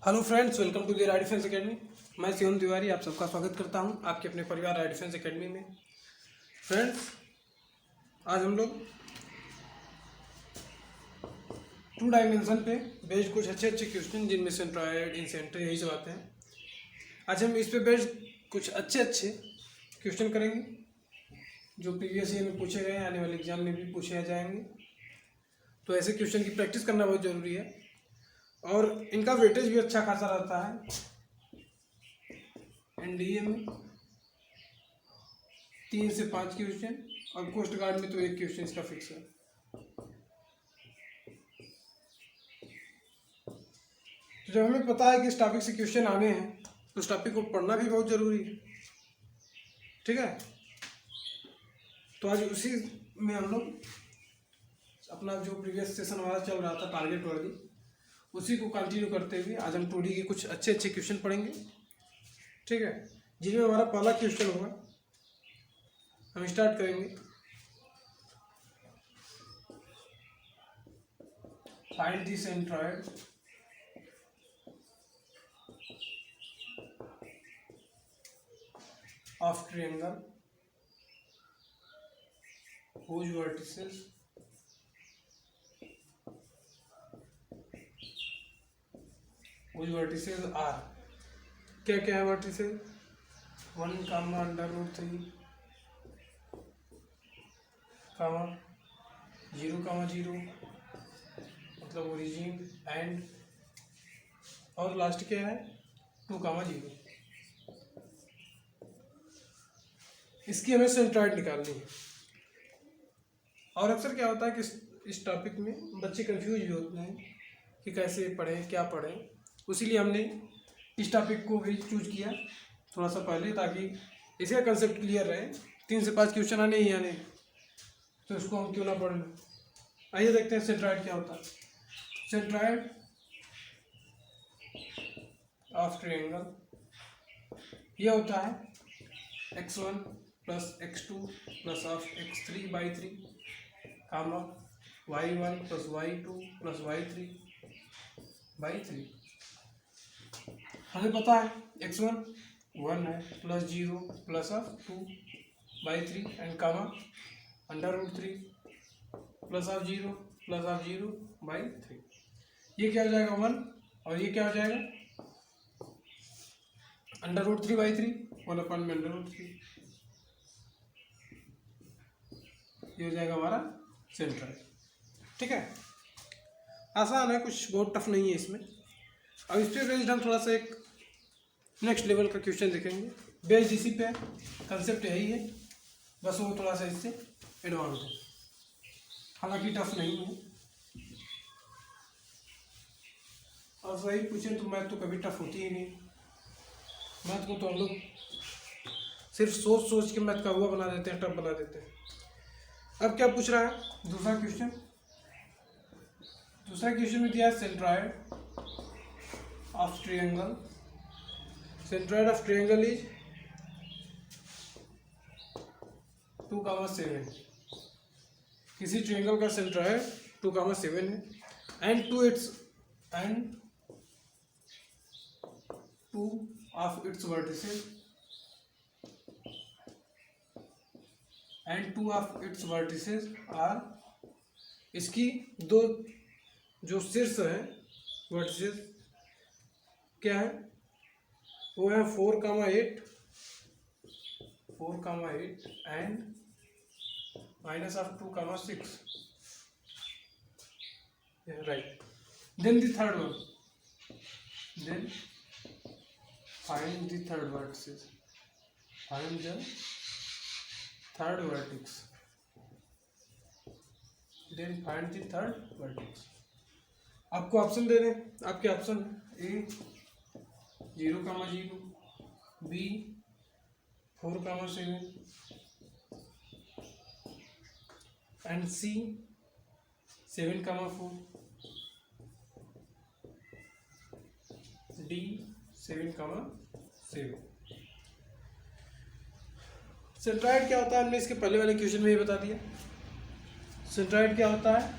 Hello friends, welcome to the Right Defence Academy. मैं शिवम तिवारी आप सबका स्वागत करता हूं आपके अपने परिवार राइट डिफेंस एकेडमी में। फ्रेंड्स, आज हम लोग 2 डायमेंशन पे बेस्ड कुछ अच्छे अच्छे क्वेश्चन जिनमें सेंट्रॉयड इनसेंटर यही सब आते हैं। आज हम इस पे बेस्ड कुछ अच्छे अच्छे क्वेश्चन करेंगे जो प्रीवियस ईयर में पूछे गए, आने वाले एग्जाम में भी पूछे जाएंगे। तो ऐसे क्वेश्चन की प्रैक्टिस करना बहुत ज़रूरी है और इनका वेटेज भी अच्छा खासा रहता है। एनडीए में 3 से 5 क्वेश्चन और कोस्ट गार्ड में तो 1 क्वेश्चन इसका फिक्स है। तो जब हमें पता है कि इस टॉपिक से क्वेश्चन आने हैं तो उस टॉपिक को पढ़ना भी बहुत ज़रूरी है। ठीक है, तो आज उसी में हम लोग अपना जो प्रीवियस सेशन हमारा चल रहा था टारगेट वाली, उसी को कंटिन्यू करते हुए आज हम 2D के कुछ अच्छे अच्छे क्वेश्चन पढ़ेंगे। ठीक है, जिसमें हमारा पहला क्वेश्चन होगा, हम स्टार्ट करेंगे। Find the centroid of triangle whose vertices are, क्या क्या है वर्टिसेस? 1, √3, 0, 0 मतलब ओरिजिन एंड, और लास्ट क्या है 2, 0। इसकी हमें सेंट्रॉयड निकालनी है। और अक्सर क्या होता है कि इस टॉपिक में बच्चे कंफ्यूज भी होते हैं कि कैसे पढ़ें, क्या पढ़ें। इसीलिए हमने इस टॉपिक को भी चूज किया थोड़ा सा पहले, ताकि इसका कंसेप्ट क्लियर रहे। 3 से 5 क्वेश्चन आने ही आने, तो इसको हम क्यों ना पढ़ लें। आइए देखते हैं सेंट्रॉयड क्या होता है। सेंट्रॉयड ऑफ ट्रायंगल यह होता है x1 + x2 + x3/3, y1 + y2 + y3/3। हमें पता है x1 1 है, +0 +2/3 एंड √3 +0 +0/3। ये क्या हो जाएगा 1, और ये क्या हो जाएगा √3/3, 1/√3। ये हो जाएगा हमारा सेंट्रॉयड। ठीक है, आसान है, कुछ बहुत टफ नहीं है इसमें। अब इस पे बेस्ड हम थोड़ा सा एक नेक्स्ट लेवल का क्वेश्चन देखेंगे। बेस्ड इसी पे, कंसेप्ट यही है, बस वो थोड़ा सा इससे एडवांस है, हालांकि टफ नहीं है। और सही पूछें तो मैथ तो कभी टफ होती ही नहीं। मैथ को तो हम लोग सिर्फ सोच सोच के मैथ का हुआ बना देते हैं, टफ बना देते हैं। अब क्या पूछ रहा है दूसरा क्वेश्चन? दूसरा क्वेश्चन में दिया है centroid of triangle. Centroid of triangle is 2, 7। किसी ट्रायंगल का सेंट्रॉयड 2, 7 है and two of its vertices are, इसकी 2 जो शीर्ष है वर्टिसेस क्या है, वो है 4, 8 and -2, 6। Right. Then the third one, then find the third vertices, find the third vertex, then find the third vertex. आपको ऑप्शन दे दें, आपके option A 0, 0, B 4, 7 and C 7, 4, D 7, 7। Centroid क्या होता है हमने इसके पहले वाले क्वेश्चन में ही बता दिया। सेंट्रॉयड क्या होता है?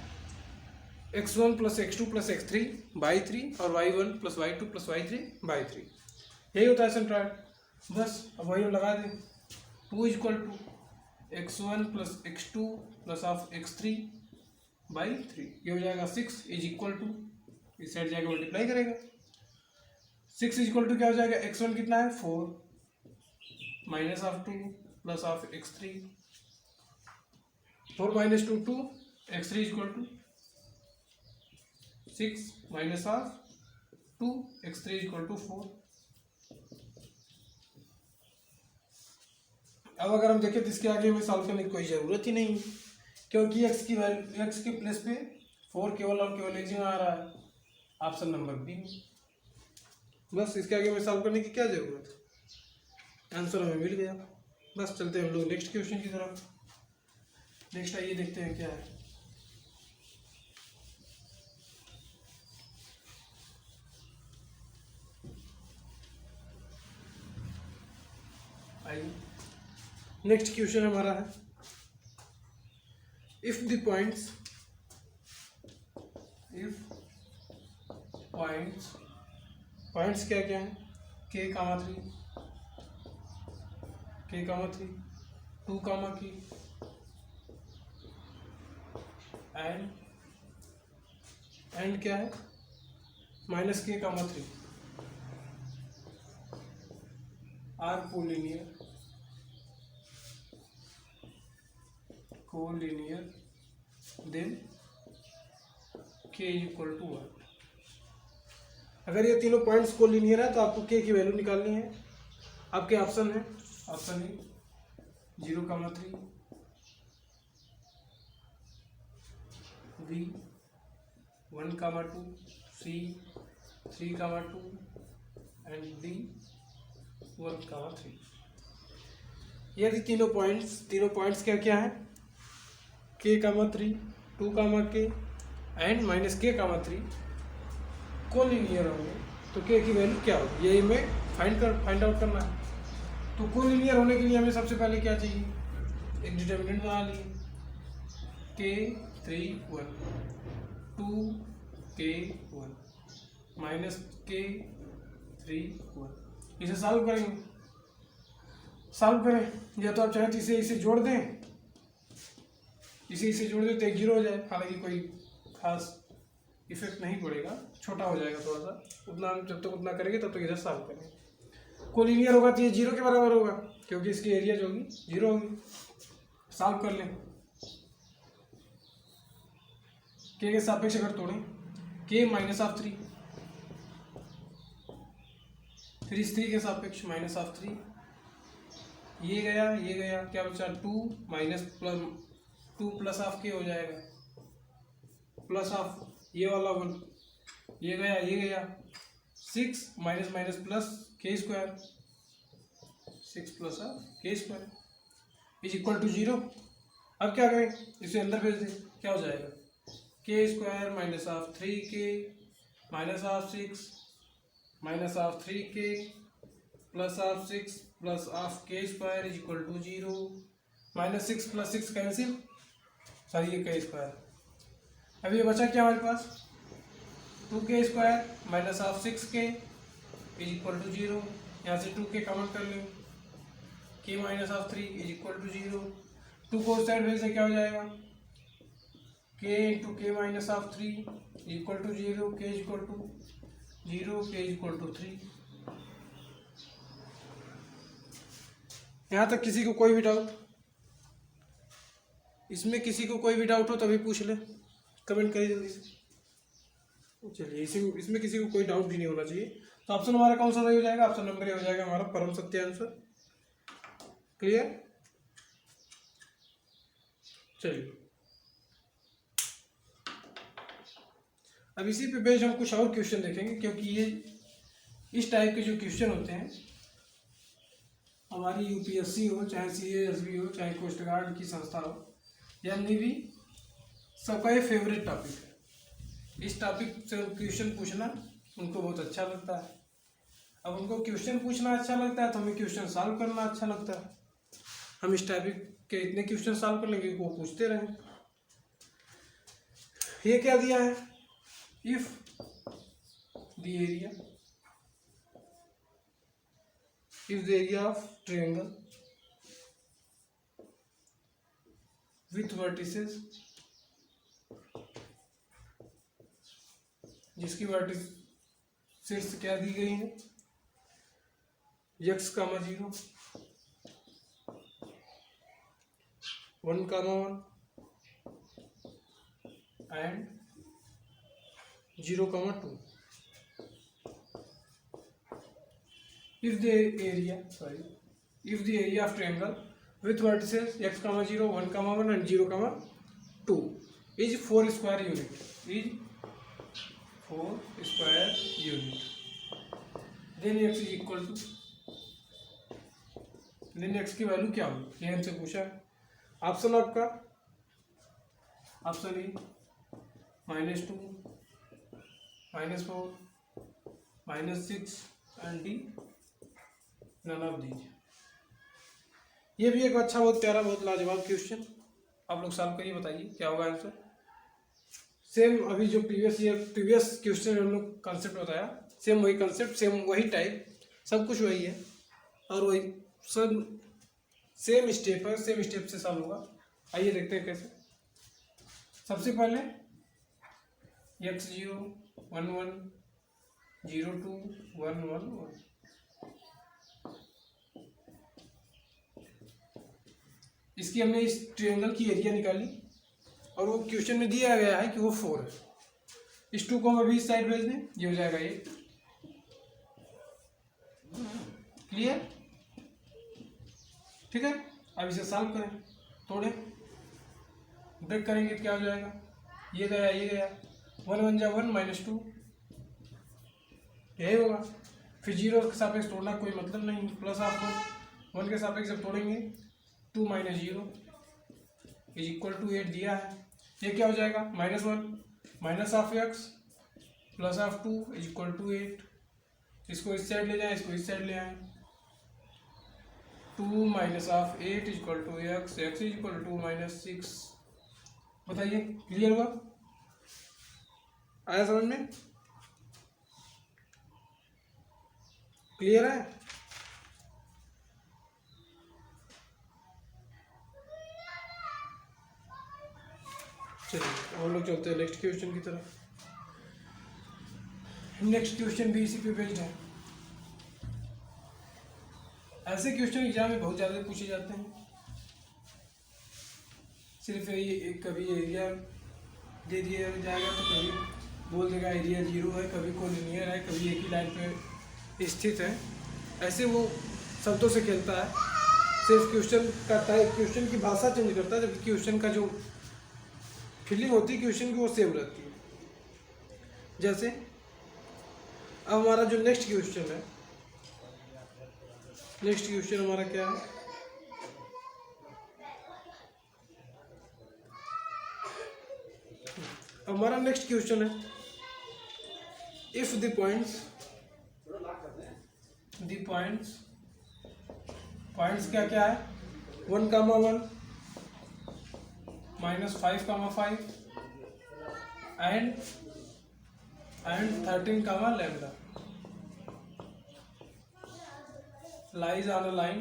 x1 plus x2 plus x3 by 3 और y1 plus y2 plus y3 by 3, यही होता है सेंट्रॉइड। बस अब वही हम लगा दें, 2 equal to x1 plus x2 plus of x3 by 3, ये हो जाएगा 6 इज इक्वल टू, इस साइड जाएगा मल्टीप्लाई करेगा, 6 इज इक्वल टू क्या हो जाएगा, x1 कितना है 4 minus of 2 plus of x3, 4 minus 2 2, x3 is equal to 6 minus of 2, x3 is equal to 4। अब अगर हम देखें तो इसके आगे हमें सॉल्व करने की कोई ज़रूरत ही नहीं, क्योंकि x की वैल्यू, x के प्लेस पे 4 केवल और केवल एक जगह आ रहा है, ऑप्शन नंबर बी में। बस इसके आगे हमें सॉल्व करने की क्या ज़रूरत है, आंसर हमें मिल गया। बस चलते हैं हम लोग नेक्स्ट क्वेश्चन की तरफ। नेक्स्ट आइए देखते हैं क्या है। आइए नेक्स्ट क्वेश्चन हमारा है, इफ द पॉइंट्स क्या क्या है, k, 3, k, 3, 2, की एंड क्या है minus k, 3 are collinear then k equal to 1। अगर ये तीनों पॉइंट्स कोलिनियर है तो आपको k की वैल्यू निकालनी है। आपके ऑप्शन है, option A 0,3, B 1,2, C 3,2 and D 1,3। यदि तीनों पॉइंट्स क्या क्या है, k, 3, 2, k and minus k, 3 collinear होंगे तो k की वैल्यू क्या होगी, यही हमें फाइंड आउट करना है। तो कोलिनियर होने के लिए हमें सबसे पहले क्या चाहिए, एक डिटर्मिनेंट बना लिए, k 3 1, 2 k 1 माइनस k 3 1। इसे सॉल्व करें या तो आप चाहें तो इसे जोड़ दें, इसे जोड़ दें तो 1 0 हो जाए, हालांकि कोई खास इफेक्ट नहीं पड़ेगा, छोटा हो जाएगा थोड़ा सा, उतना जब तक उतना करेंगे तब तक इधर सॉल्व करेंगे। कोलिनियर होगा तो ये 0 के बराबर होगा, क्योंकि इसकी एरिया जो होगी 0 होगी। सॉल्व कर लें, के सापेक्ष अगर तोड़ें, k माइनस ऑफ 3, फिर इस 3 के सापेक्ष माइनस ऑफ 3, ये गया क्या बचा, 2 माइनस प्लस ऑफ k हो जाएगा, प्लस ऑफ ये वाला 1, ये गया 6 minus minus plus k square, 6 plus of k square is equal to 0। अब क्या करें, इसे अंदर भेज दें, क्या हो जाएगा, k square minus of 3k minus of 6 minus of 3k plus of 6 plus of k square is equal to 0। Minus 6 plus 6 cancel, sorry ये k स्क्वायर। अब ये बचा क्या हमारे पास, 2k square minus of 6k is equal to 0। यहाँ से 2k common कर लें, k minus of 3 is equal to 0। 2 को साइड भेज से क्या हो जाएगा, k into k minus of 3 is equal to 0, k is equal to 0, k is equal to 3। यहाँ तक किसी को कोई भी डाउट, इसमें किसी को कोई भी डाउट हो तभी पूछ ले, कमेंट करिए जल्दी से। चलिए इसमें किसी को कोई डाउट भी नहीं होना चाहिए। तो ऑप्शन हमारा कौन सा सही हो जाएगा, ऑप्शन नंबर ए हो जाएगा हमारा परम सत्य आंसर। क्लियर, चलिए अब इसी पे बेस्ड हम कुछ और क्वेश्चन देखेंगे, क्योंकि ये इस टाइप के जो क्वेश्चन होते हैं हमारी यूपीएससी हो, चाहे सीएसबी हो, चाहे कोस्ट गार्ड की संस्था हो या नेवी, सबका ये फेवरेट टॉपिक है। इस टॉपिक से क्वेश्चन पूछना उनको बहुत अच्छा लगता है। अब उनको क्वेश्चन पूछना अच्छा लगता है तो हमें क्वेश्चन सॉल्व करना अच्छा लगता है। हम इस टॉपिक के इतने क्वेश्चन सॉल्व कर लेंगे कि वो पूछते रहें। ये क्या दिया है, if the area of triangle with vertices, जिसकी वर्टिसेस क्या दी गई है, x, 0, 1, 1 and 0, 2. If the area of triangle with vertices x, 0, 1, 1 and 0, 2 is 4 square unit, then x is equal to, then x की वैल्यू क्या होगी, ये हमसे पूछा है। ऑप्शन आपका, option A -2, -4, -6 and D none of these. ये भी एक अच्छा, बहुत प्यारा, बहुत लाजवाब क्वेश्चन, आप लोग सॉल्व करिए, बताइए क्या होगा आंसर। सेम अभी जो प्रीवियस क्वेश्चन हम लोग कंसेप्ट बताया, सेम वही कंसेप्ट, सेम वही टाइप, सब कुछ वही है और वही सब सेम स्टेप है, सेम स्टेप से सॉल्व होगा। आइए देखते हैं कैसे। सबसे पहले x0, 1, 1, 0, 2, 1, 1, 1। इसकी हमने इस ट्रायंगल की एरिया निकाली और वो क्वेश्चन में दिया गया है कि वो 4 है। इस 2 को हम अभी इस साइड भेज दें, ये हो जाएगा 8। क्लियर, ठीक है। अब इसे सॉल्व करें, तोड़ें, ब्रेक करेंगे तो क्या हो जाएगा, ये गया, ये गया, 1 1 जा 1 -2, यही होगा। फिर 0 के सापेक्ष तोड़ना कोई मतलब नहीं, प्लस ऑफ 1 के सापेक्ष जब तोड़ेंगे 2 - 0 इज इक्वल टू 8 दिया है। ये क्या हो जाएगा, -1 minus of x plus of 2 is equal to 8। इसको इस साइड ले जाएं, इसको इस साइड ले आएं, 2 minus of 8 is equal to x, x is equal to -6। बताइए क्लियर हुआ, आया समझ में, क्लियर है। चलिए और लोग चलते हैं नेक्स्ट क्वेश्चन की तरफ। नेक्स्ट क्वेश्चन भी इसी पे बेस्ड है। ऐसे क्वेश्चन एग्जाम में बहुत ज़्यादा पूछे जाते हैं। सिर्फ ये कभी एरिया दे दिया जाएगा तो कभी बोल देगा एरिया 0 है, कभी कोलिनियर है, कभी एक ही लाइन पे स्थित है। ऐसे वो शब्दों से खेलता है, सिर्फ क्वेश्चन का टाइप, क्वेश्चन की भाषा चेंज करता है, जबकि क्वेश्चन का जो फीलिंग होती है क्वेश्चन की वो सेम रहती है। जैसे अब हमारा जो नेक्स्ट क्वेश्चन है, नेक्स्ट क्वेश्चन हमारा क्या है, हमारा नेक्स्ट क्वेश्चन है, इफ द पॉइंट्स क्या क्या है, 1, 1 -5, 5 and 13, lambda lies on a line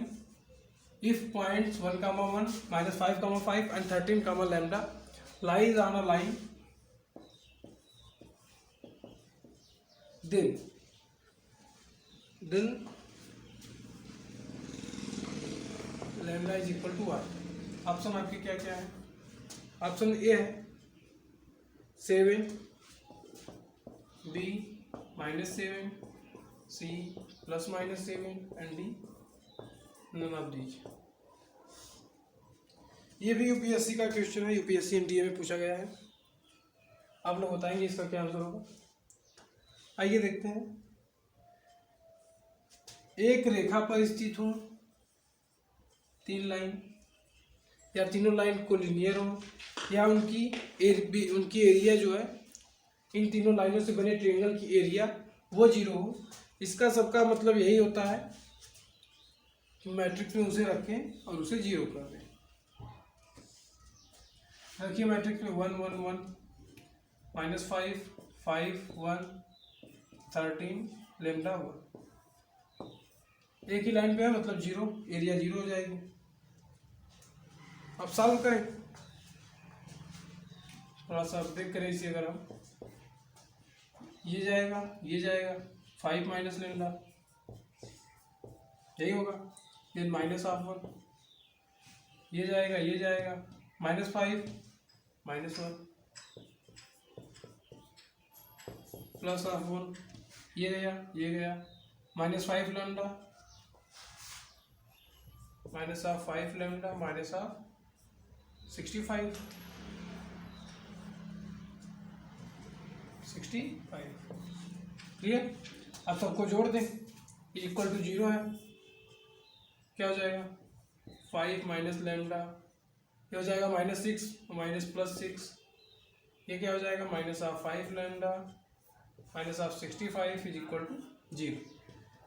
if points 1, 1 -5, 5 and 13, lambda lies on a line, then lambda is equal to what। Option आपके क्या क्या है, ऑप्शन ए है 7, B -7, C ±7 and D none of these. ये भी यूपीएससी का question है, UPSC NDA में पूछा गया है। आप लोग बताएंगे इसका क्या आंसर होगा। आइए देखते हैं। एक रेखा पर स्थित हो 3 लाइन, या तीनों लाइन कोलिनियर हो, या उनकी एरिया जो है, इन तीनों लाइनों से बने ट्रायंगल की एरिया वो 0 हो। इसका सबका मतलब यही होता है कि मैट्रिक्स में उसे रखें और उसे 0 कर दें। रखिए मैट्रिक्स में 1 1 1 -5 5 1 13 लेमडा 1। एक ही लाइन पे है मतलब जीरो, एरिया जीरो हो जाएगी। अब सॉल्व करें, थोड़ा सा ब्रेक करें इसे। अगर हम ये जाएगा 5 माइनस लेमडा, यही होगा। देन -1, ये जाएगा -5 -1 +1, ये गया -5 लेमडा -5 लेमडा -65 क्लियर। अब सबको जोड़ दें, इक्वल टू 0 है, क्या हो जाएगा 5 माइनस लेमडा, ये हो जाएगा -6 +6, ये क्या हो जाएगा -5 लेमडा -65 इज इक्वल टू 0।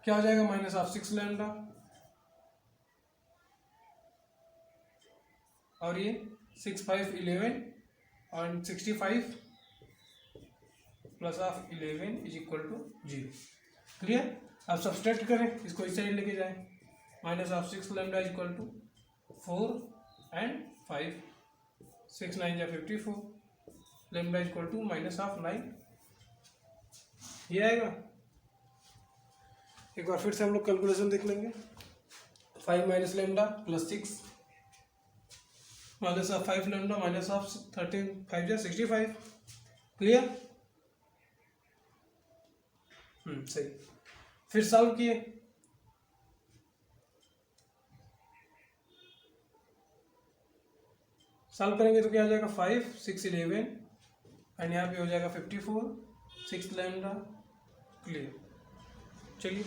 क्या हो जाएगा -6 लेमडा, और ये 6 5 11 और 65 +11 इज इक्वल टू 0। क्लियर। अब सब्सट्रैक्ट करें, इसको इस साइड लेके जाएं। -6 lambda is equal to 4 and 5, 6 9 या 54, लेमडा इज इक्वल टू -9, ये आएगा। एक बार फिर से हम लोग कैलकुलेशन देख लेंगे। 5 माइनस लेमडा +6 -5 लेमडा -13 5 या 65। क्लियर। सही। फिर सॉल्व किए, सॉल्व करेंगे तो क्या हो जाएगा 5 6 11 एंड यहाँ पे हो जाएगा 54 6 लेमडा। क्लियर। चलिए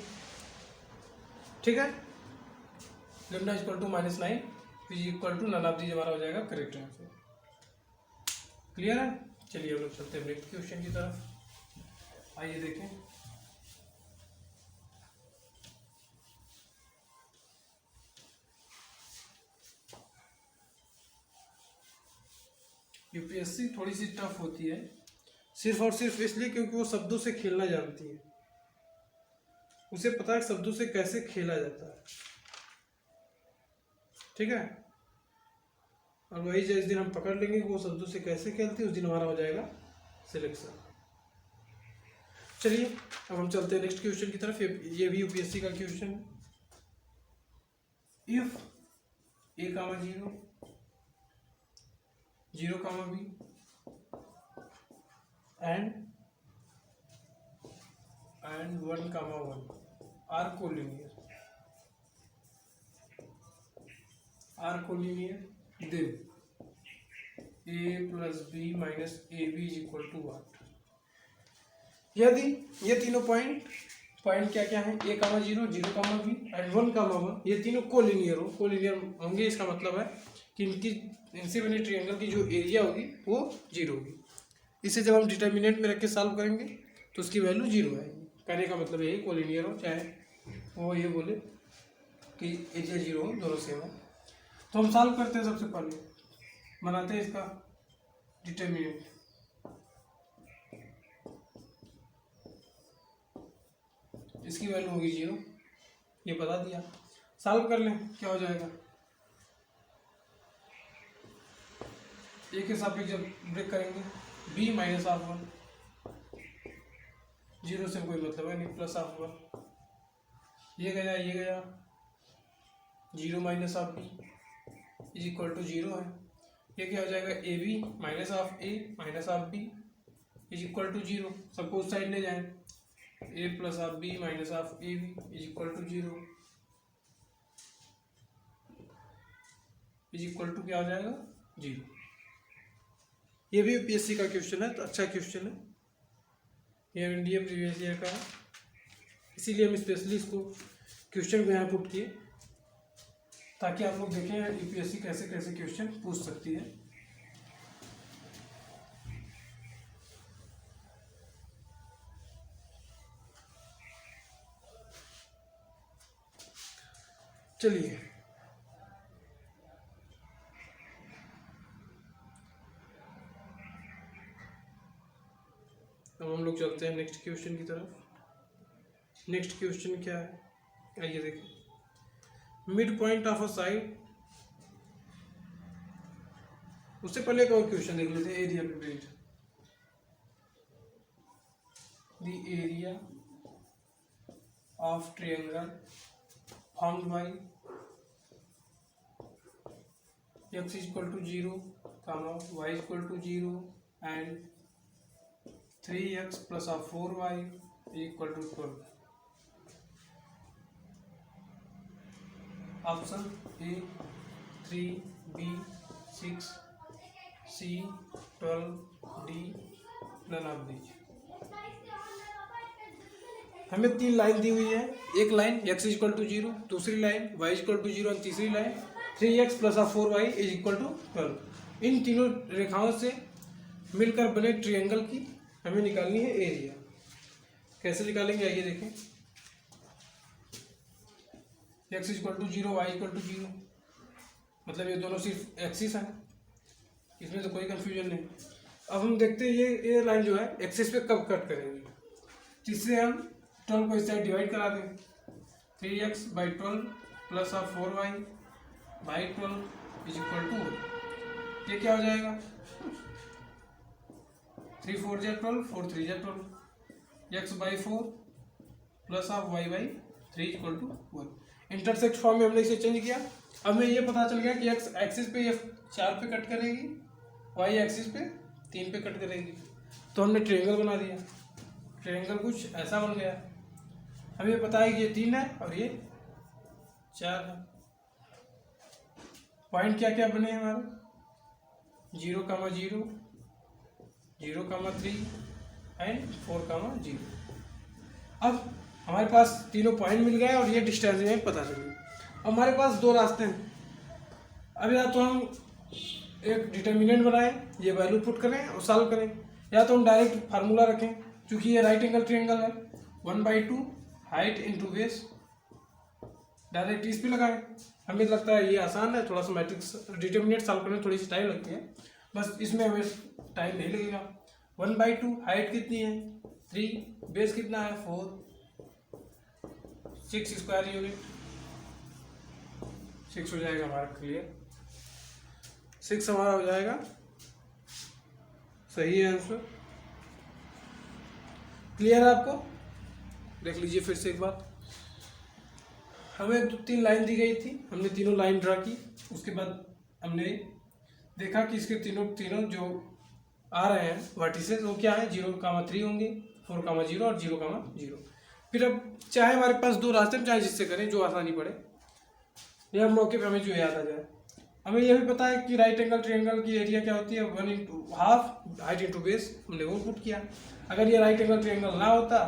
ठीक है। Lambda equal to -9 is equal to none of these हमारा हो जाएगा करेक्ट आंसर। क्लियर है। चलिए हम लोग चलते हैं नेक्स्ट क्वेश्चन की तरफ। आइए देखें। यूपीएससी थोड़ी सी टफ होती है, सिर्फ और सिर्फ इसलिए क्योंकि वो शब्दों से खेलना जानती है। उसे पता है शब्दों से कैसे खेला जाता है। ठीक है। और वही जिस दिन हम पकड़ लेंगे कि वो शब्दों से कैसे खेलती है, उस दिन हमारा हो जाएगा सिलेक्शन। चलिए अब हम चलते हैं नेक्स्ट क्वेश्चन की तरफ। ये भी यूपीएससी का क्वेश्चन है। If a, 0 0, b and 1, 1 are collinear, then a plus b minus ab is equal to what? यदि ये तीनों पॉइंट क्या क्या है, a, 0 0, b एंड 1, 1 ये तीनों कोलिनियर होंगे, इसका मतलब है कि इनसे बने ट्रायंगल की जो एरिया होगी वो 0 होगी। इसे जब हम डिटर्मिनेंट में रख के सॉल्व करेंगे तो उसकी वैल्यू 0 आएगी। कहने का मतलब यही कोलिनियर हो, चाहे वो ये बोले कि एरिया 0 हो, दोनों सेम हो। तो हम सॉल्व करते हैं। सबसे पहले बनाते हैं इसका डिटर्मिनेंट। इसकी वैल्यू होगी 0, ये बता दिया। सॉल्व कर लें, क्या हो जाएगा। एक के साथ जब ब्रेक करेंगे b -1, 0 से कोई मतलब है नहीं, +1, ये गया 0 -b इज इक्वल टू 0 है। ये क्या हो जाएगा ab -b is equal to 0। सबको उस साइड ले जाएं, a + b - ab is equal to 0 is equal to क्या हो जाएगा 0। ये भी यूपीएससी का क्वेश्चन है, तो अच्छा क्वेश्चन है, ये एनडीए प्रीवियस ईयर का है, इसीलिए हम स्पेशली इसको क्वेश्चन को यहाँ पुट किए ताकि आप लोग देखें यूपीएससी कैसे कैसे क्वेश्चन पूछ सकती है। चलिए चलते हैं नेक्स्ट क्वेश्चन की तरफ। नेक्स्ट क्वेश्चन क्या है, आइए देखें। Mid point of a side, उससे पहले एक और क्वेश्चन देख लेते हैं। एरिया पे based, the area of triangle formed by x equal to 0, y equal to 0 and 3x plus 4y equal to 12। Option A 3, B 6, C 12, D none of these. हमें 3 line दी हुई है। एक लाइन x इक्वल टू 0, दूसरी line y equal to 0 और तीसरी line 3x plus 4y is equal to 12। इन तीनों रेखाओं से मिलकर बने ट्रायंगल की हमें निकालनी है एरिया। कैसे निकालेंगे, आइए देखें। x equal to 0, y equal to 0, मतलब ये दोनों सिर्फ एक्सिस हैं, इसमें तो कोई कंफ्यूजन नहीं। अब हम देखते हैं ये लाइन जो है एक्सिस पे कब कट करेंगे। जिससे हम 12 को इस साइड डिवाइड करा दें। 3x by 12 plus 4y by 12 is equal to, ये क्या हो जाएगा 3 4 जा 12, 4 3 जा 12, x by 4 plus y by 3 equal to 1। Intersect form में हमने इसे चेंज किया। अब हमें ये पता चल गया कि x एक्सिस पे ये 4 पे कट करेगी, y एक्सिस पे 3 पे कट करेगी, तो हमने ट्रायंगल बना दिया। ट्रायंगल कुछ ऐसा बन गया। हमें पता है कि ये 3 है और ये 4 है। पॉइंट क्या क्या बने हमारे, 0, 0, 0, 3 एंड 4, 0। अब हमारे पास तीनों पॉइंट मिल गए और ये डिस्टेंस में पता चल गया। हमारे पास 2 रास्ते हैं। अब या तो हम एक डिटर्मिनेंट बनाएं, ये वैल्यू पुट करें और सॉल्व करें, या तो हम डायरेक्ट फार्मूला रखें। क्योंकि ये राइट एंगल ट्रायंगल है, 1/2 हाइट इंटू बेस, डायरेक्ट इस पे लगाएं। हमें लगता है ये आसान है, थोड़ा सा मैट्रिक्स डिटर्मिनेंट सॉल्व करने में थोड़ी सी टाइम लगती है, बस इसमें हमें टाइम नहीं लगेगा। 1/2 हाइट कितनी है 3, बेस कितना है 4, 6 स्क्वायर यूनिट, 6 हो जाएगा हमारा। क्लियर, 6 हमारा हो जाएगा, सही है आंसर। क्लियर है आपको, देख लीजिए फिर से एक बार। हमें 3 लाइन दी गई थी, हमने तीनों लाइन ड्रा की। उसके बाद हमने देखा कि इसके तीनों जो आ रहे हैं वर्टिसेस वो क्या है, 0, 3 होंगे, 4, 0 और 0, 0। फिर अब चाहे हमारे पास 2 रास्ते में, चाहे जिससे करें जो आसानी पड़े, या मौके पे हमें जो याद आ जाए। हमें यह भी पता है कि राइट एंगल ट्रायंगल की एरिया क्या होती है, 1/2 हाइट इंटू बेस, हमने वो पुट किया। अगर ये राइट एंगल ट्रायंगल ना होता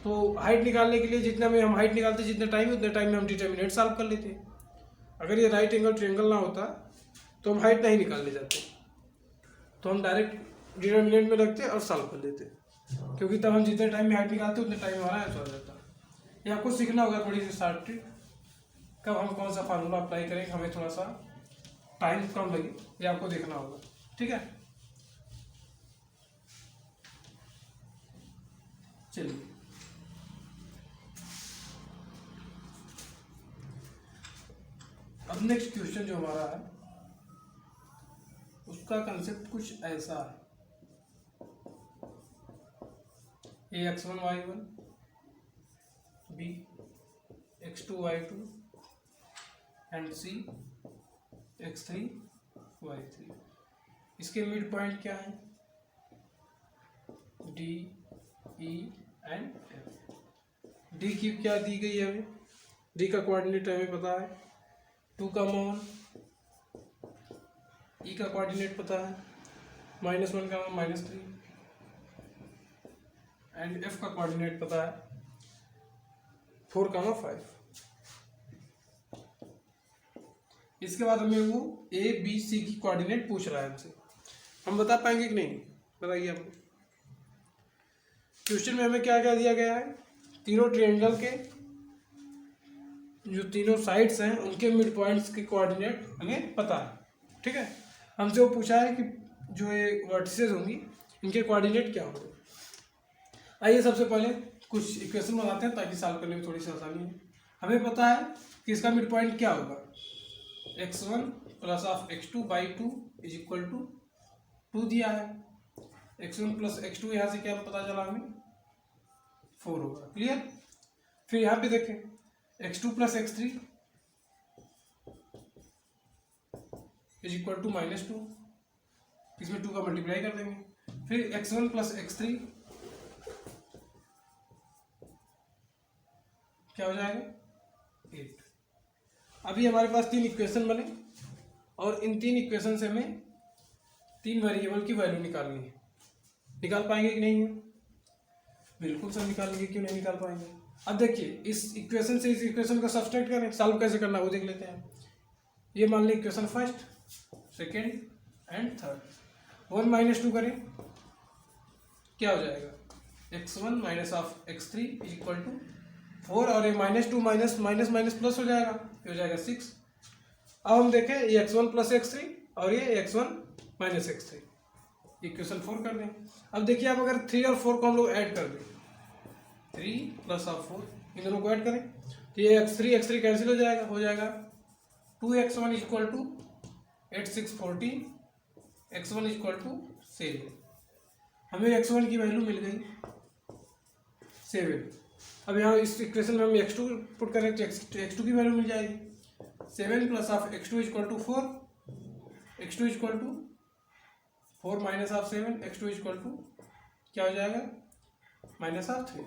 तो हाइट निकालने के लिए जितना में हम हाइट निकालते जितने टाइम में, उतने टाइम में हम डिटर्मिनेंट सॉल्व कर लेते। अगर ये राइट एंगल ट्रायंगल ना होता तो हम हाइट नहीं निकालने जाते, तो हम डायरेक्ट डिटर्मिनेंट में रखते और सॉल्व कर लेते, क्योंकि तब हम जितने टाइम में हाइट निकालते उतने टाइम हमारा आंसर आ जाता। ये आपको सीखना होगा थोड़ी सी शॉर्ट ट्रिक, कब हम कौन सा फार्मूला अप्लाई करें, हमें थोड़ा सा टाइम कम लगे, ये आपको देखना होगा। ठीक है, चलिए अब नेक्स्ट क्वेश्चन जो हमारा है उसका कंसेप्ट कुछ ऐसा है। A x1 y1, B x2 y2 and C x3 y3। इसके मिड पॉइंट क्या है, D, E and F. D की क्या दी गई है हमें, डी का कोऑर्डिनेट हमें पता है 2, 1, ई का कोऑर्डिनेट पता है -1, -3 एंड एफ का कोऑर्डिनेट पता है 4, 5। इसके बाद हमें वो ए बी सी की कोऑर्डिनेट पूछ रहा है हमसे, हम बता पाएंगे कि नहीं, बताइए आप। क्वेश्चन में हमें क्या क्या दिया गया है, तीनों ट्रायंगल के जो तीनों साइड्स हैं उनके मिड पॉइंट्स के कोऑर्डिनेट हमें पता है। ठीक है, हमसे वो पूछा है कि जो ये वर्टिसेस होंगी इनके कोऑर्डिनेट क्या होंगे। आइए सबसे पहले कुछ इक्वेशन बनाते हैं ताकि सॉल्व करने में थोड़ी सी आसानी है। हमें पता है कि इसका मिड पॉइंट क्या होगा, x1 plus of x2 by 2 is equal to 2 दिया है। x1 प्लस x2 यहाँ से क्या पता चला हमें 4 होगा। क्लियर। फिर यहाँ पे देखें x2 plus x3 is equal to -2, इसमें 2 का मल्टीप्लाई कर देंगे। फिर x1 प्लस x3 क्या हो जाएगा 8। अभी हमारे पास 3 इक्वेशन बने और इन 3 इक्वेशन से हमें 3 वेरिएबल की वैल्यू निकालनी है। निकाल पाएंगे कि नहीं? बिल्कुल सब निकालेंगे, क्यों नहीं निकाल पाएंगे। अब देखिए इस इक्वेशन से इस इक्वेशन को सब्सट्रैक्ट करें, सॉल्व कैसे करना है वो देख लेते हैं। ये मान ली equation first, second and third. 1 minus 2 करें क्या हो जाएगा x1 minus of x3 is equal to 4 और ये -2 माइनस माइनस माइनस प्लस हो जाएगा, ये हो जाएगा 6। अब हम देखें ये x1 प्लस x3 और ये x1 माइनस x3, इक्वेशन 4 कर दें। अब देखिए आप अगर 3 और 4 को हम लोग ऐड कर दें, 3 प्लस ऑफ 4 इन दोनों को ऐड करें तो ये x3 कैंसिल हो जाएगा 2x1 is equal to 8 6 14, x1 is equal to 7। हमें x1 की वैल्यू मिल गई 7। अब यहाँ इस इक्वेशन में हम x2 पुट करें तो x2 की वैल्यू मिल जाएगी 7 plus of x2 is equal to 4, x2 is equal to 4 minus of 7, x2 is equal to क्या हो जाएगा -3।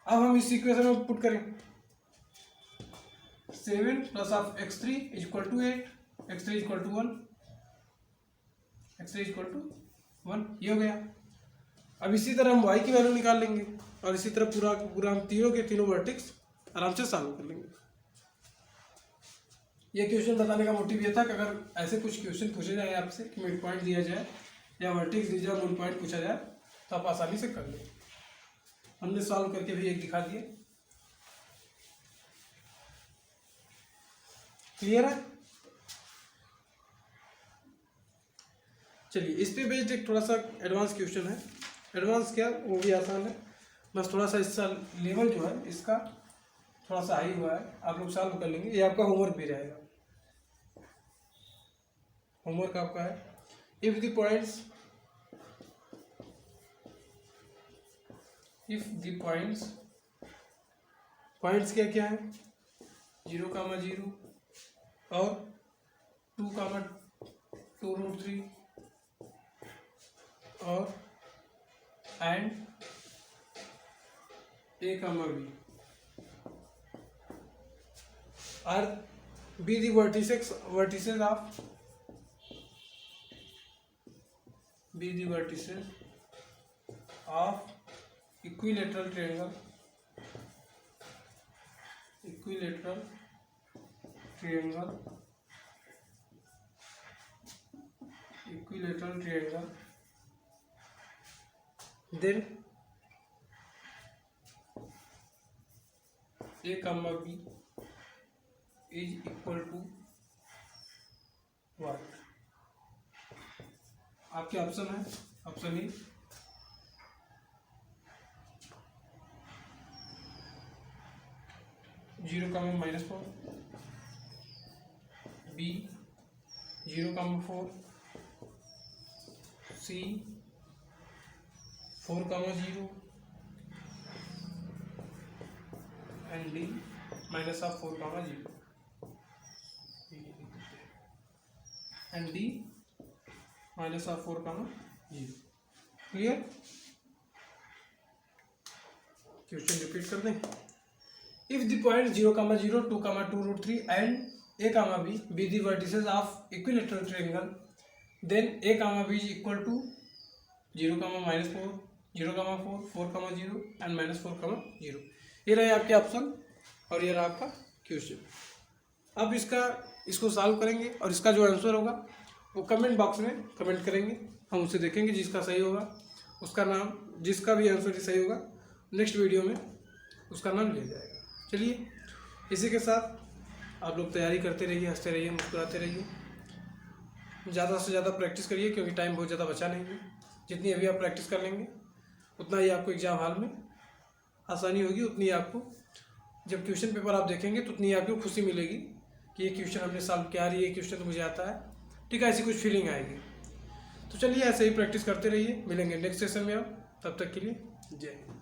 अब हम इस इक्वेशन में पुट करें 7 plus of x3 is equal to 8, x3 is equal to 1, x3 is equal to 1, ये हो गया। अब इसी तरह हम y की वैल्यू निकाल लेंगे और इसी तरह पूरा हम तीनों के तीनों वर्टेक्स आराम से सॉल्व कर लेंगे। ये क्वेश्चन बताने का मोटिव ये था कि अगर ऐसे कुछ क्वेश्चन पूछे जाए आपसे कि मिड पॉइंट दिया जाए या वर्टेक्स दिया जाए, मिड पॉइंट पूछा जाए तो आप आसानी से कर लें। हमने सॉल्व करके भी एक दिखा दिया। क्लियर है? चलिए इस पे बेस्ड एक थोड़ा सा एडवांस क्वेश्चन है। एडवांस क्या, वो भी आसान है, बस थोड़ा सा इसका लेवल जो है इसका थोड़ा सा हाई हुआ है। आप लोग सॉल्व कर लेंगे, ये आपका होमवर्क भी रहेगा। होमवर्क आपका है इफ द पॉइंट्स क्या क्या है 0, 0 और 2, 2√3 और and a, b are be the vertices of equilateral triangle then a, b is equal to what? आपके ऑप्शन है, option A 0, -4, B 0, 4, C 4, 0 and D minus of 4, 0 and D minus of 4, 0। Clear? Question repeat कर दें। If the point 0, 0, 2, 2√3 and a, b be the vertices of equilateral triangle, then a, b is equal to 0, -4, 0, 4, 4, 0 and -4, 0। ये रहे आपके option और ये रहा आपका question. अब इसको सॉल्व करेंगे और इसका जो आंसर होगा वो कमेंट बॉक्स में कमेंट करेंगे, हम उसे देखेंगे। जिसका सही होगा उसका नाम, जिसका भी आंसर सही होगा नेक्स्ट वीडियो में उसका नाम लिया जाएगा। चलिए इसी के साथ आप लोग तैयारी करते रहिए, हंसते रहिए, मुस्कुराते रहिए, ज़्यादा से ज़्यादा प्रैक्टिस करिए क्योंकि टाइम बहुत ज़्यादा बचा नहीं है। जितनी अभी आप प्रैक्टिस कर लेंगे उतना ही आपको एग्ज़ाम हॉल में आसानी होगी, उतनी ही आपको जब क्वेश्चन पेपर आप देखेंगे तो उतनी आपको खुशी मिलेगी कि ये क्वेश्चन हमने सॉल्व किया, ये क्वेश्चन तो मुझे आता है। ठीक है, ऐसी कुछ फीलिंग आएगी। तो चलिए ऐसे ही प्रैक्टिस करते रहिए, मिलेंगे नेक्स्ट सेशन में आप, तब तक के लिए जय हिंद।